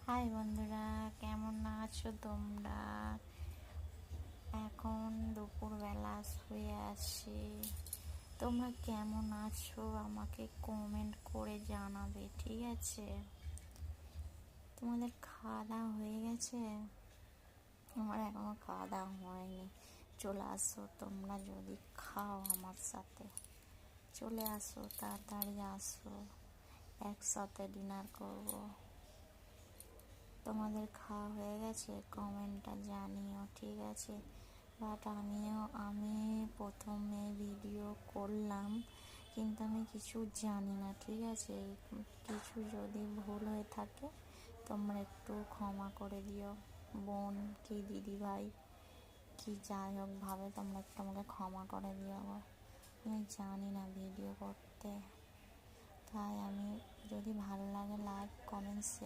High বন্ধুরা, কেমন আছো তোমরা? এখন দুপুরবেলা শুয়ে আছি। তোমরা কেমন আছো আমাকে কমেন্ট করে জানাবে, ঠিক আছে? তোমাদের খাওয়া দাওয়া হয়ে গেছে? আমার এখনো খাওয়া দাওয়া হয়নি। চলে আসো তোমরা, যদি খাও আমার সাথে চলে আসো, তাড়াতাড়ি আসো, একসাথে ডিনার করবো। তোমাদের খাওয়া হয়ে গেছে? কমেন্টটা জানিও, ঠিক আছে? বাট আমি প্রথমে ভিডিও করলাম, কিন্তু আমি কিছু জানি না, ঠিক আছে? কিছু যদি ভুল হয়ে থাকে তোমরা একটু ক্ষমা করে দিও। বোন কি দিদি ভাই কি যাই হোক ভাবে তোমরা একটু আমাকে ক্ষমা করে দিও। আমি জানি না ভিডিও করতে, তাই আমি যদি ভালো লাগে লাইক কমেন্ট